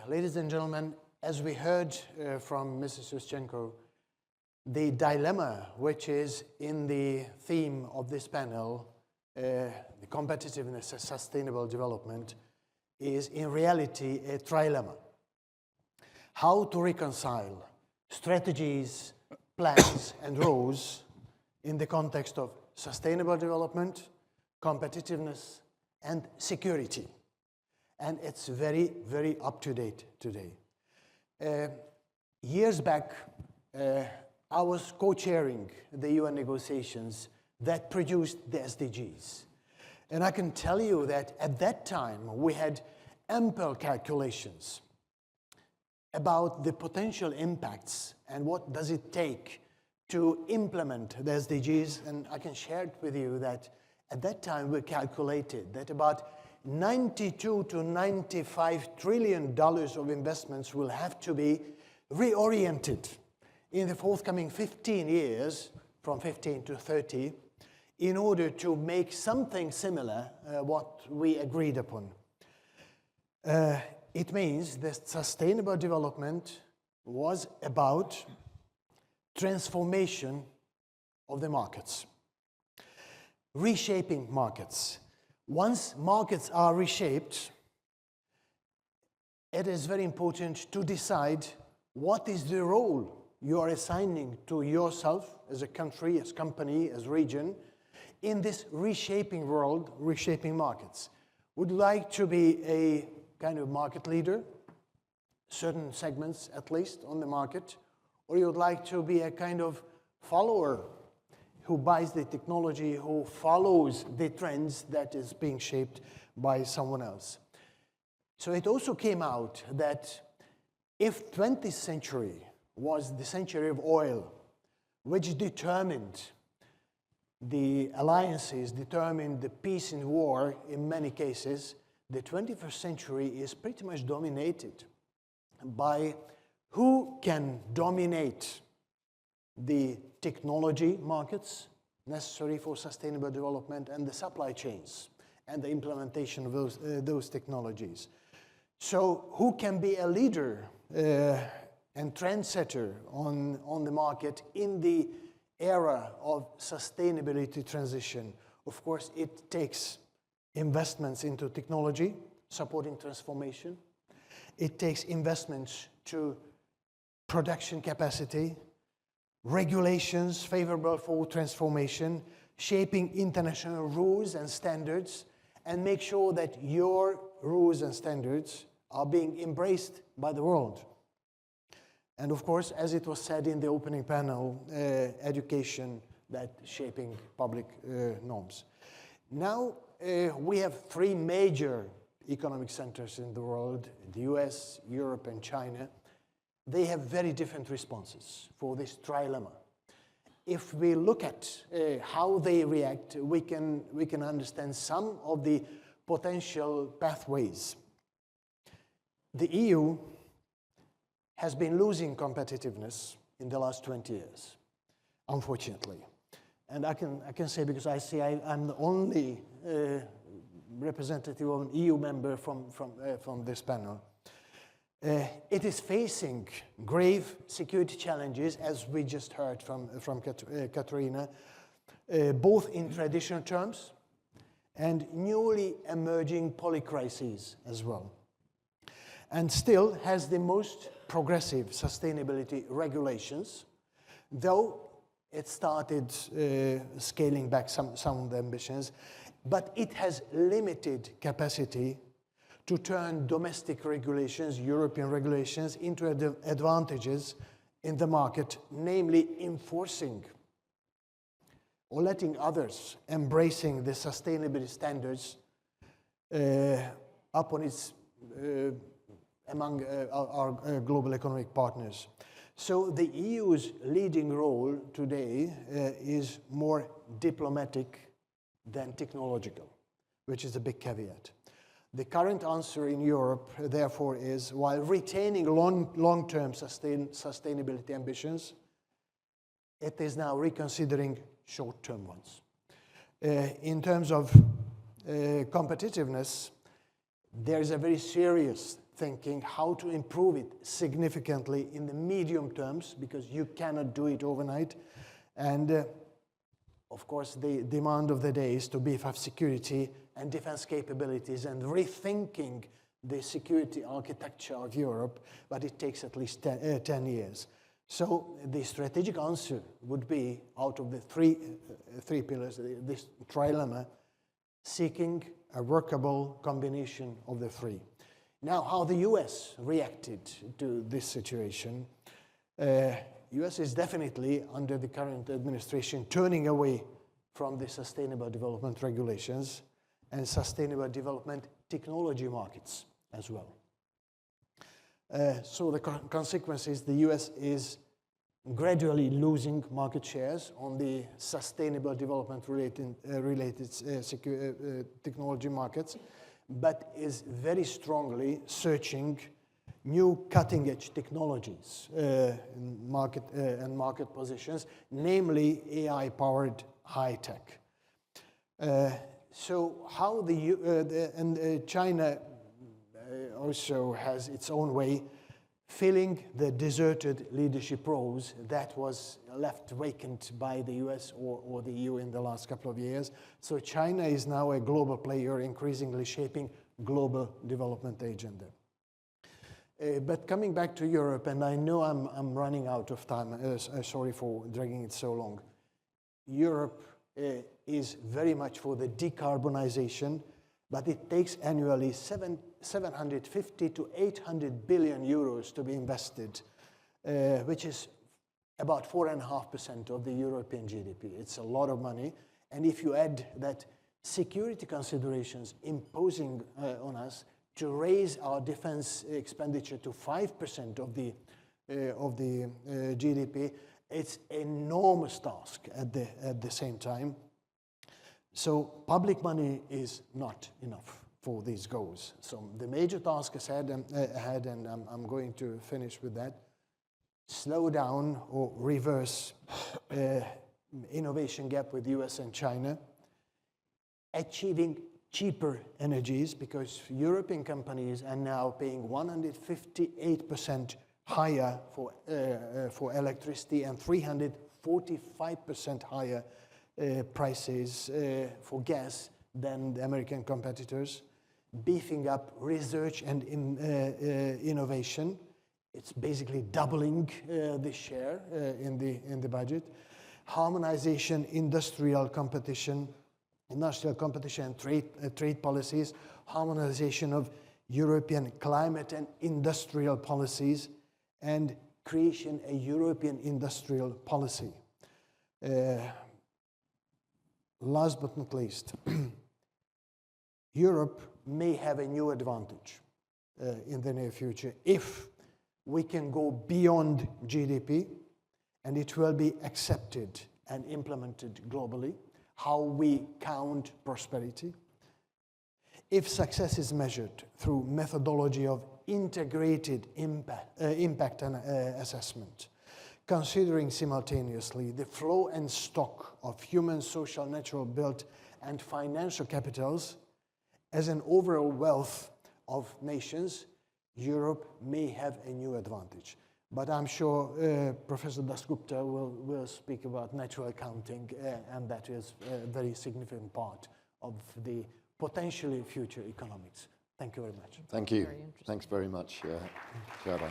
Ladies and gentlemen, as we heard from Mrs. Yushchenko, the dilemma which is in the theme of this panel, the competitiveness and sustainable development, is in reality a trilemma. How to reconcile strategies, plans, and roles in the context of sustainable development, competitiveness, and security. And it's very, very up-to-date today. Years back, I was co-chairing the UN negotiations that produced the SDGs. And I can tell you that at that time, we had ample calculations about the potential impacts and what does it take to implement the SDGs. And I can share it with you that at that time, we calculated that about $92 to $95 trillion of investments will have to be reoriented in the forthcoming 15 years, from 15 to 30, in order to make something similar what we agreed upon. It means that sustainable development was about transformation of the markets, reshaping markets. Once markets are reshaped, it is very important to decide what is the role you are assigning to yourself as a country, as company, as region, in this reshaping world, reshaping markets. Would you like to be a kind of market leader, certain segments at least on the market, or you would like to be a kind of follower who buys the technology, who follows the trends that is being shaped by someone else? So it also came out that if 20th century was the century of oil, which determined the alliances, determined the peace and war in many cases, the 21st century is pretty much dominated by who can dominate the technology markets necessary for sustainable development and the supply chains and the implementation of those technologies. So who can be a leader and trendsetter on the market in the era of sustainability transition? Of course, it takes investments into technology, supporting transformation. It takes investments to production capacity, regulations favorable for transformation, shaping international rules and standards, and make sure that your rules and standards are being embraced by the world. And of course, as it was said in the opening panel, education, that shaping public norms. Now, we have three major economic centers in the world, the US, Europe, and China. They have very different responses for this trilemma. If we look at how they react, we can understand some of the potential pathways. The EU has been losing competitiveness in the last 20 years, unfortunately. And I can say, because I'm the only representative of an EU member from this panel, it is facing grave security challenges, as we just heard from Katerina, both in traditional terms and newly emerging polycrises as well. And still has the most progressive sustainability regulations, though it started scaling back some of the ambitions, but it has limited capacity to turn domestic regulations, European regulations, into advantages in the market, namely enforcing or letting others embracing the sustainability standards upon its among our global economic partners. So the EU's leading role today is more diplomatic than technological, which is a big caveat. The current answer in Europe, therefore, is while retaining long-term sustainability ambitions, it is now reconsidering short-term ones. In terms of competitiveness, there is a very serious thinking how to improve it significantly in the medium terms, because you cannot do it overnight. And of course, the demand of the day is to beef up security and defense capabilities and rethinking the security architecture of Europe, but it takes at least 10 years. So the strategic answer would be, out of the three pillars, this trilemma, seeking a workable combination of the three. Now, how the US reacted to this situation. US is definitely, under the current administration, turning away from the sustainable development regulations and sustainable development technology markets as well. So the consequence is the US is gradually losing market shares on the sustainable development related technology markets, but is very strongly searching new cutting-edge technologies in market positions, namely AI-powered high-tech. So how China also has its own way filling the deserted leadership roles that was left vacant by the US or the EU in the last couple of years. So China is now a global player, increasingly shaping global development agenda. But coming back to Europe, and I know I'm running out of time, sorry for dragging it so long. Europe is very much for the decarbonization, but it takes annually 750 to 800 billion euros to be invested, which is about 4.5% of the European GDP. It's a lot of money. And if you add that security considerations imposing on us to raise our defense expenditure to 5% of the GDP, it's an enormous task at the same time. So public money is not enough for these goals. So the major task ahead, and I'm going to finish with that, slow down or reverse innovation gap with US and China, achieving cheaper energies, because European companies are now paying 158% higher for electricity and 345% higher prices for gas than the American competitors, beefing up research and innovation. It's basically doubling the share in the budget. Harmonization, industrial competition and trade policies, harmonization of European climate and industrial policies, and creation a European industrial policy. Last but not least, Europe may have a new advantage in the near future if we can go beyond GDP, and it will be accepted and implemented globally, how we count prosperity. If success is measured through methodology of integrated impact and assessment, considering simultaneously the flow and stock of human, social, natural, built, and financial capitals as an overall wealth of nations, Europe may have a new advantage. But I'm sure Professor Dasgupta will speak about natural accounting, and that is a very significant part of the potentially future economics. Thank you very much. Thank you. Thanks very much, Csaba.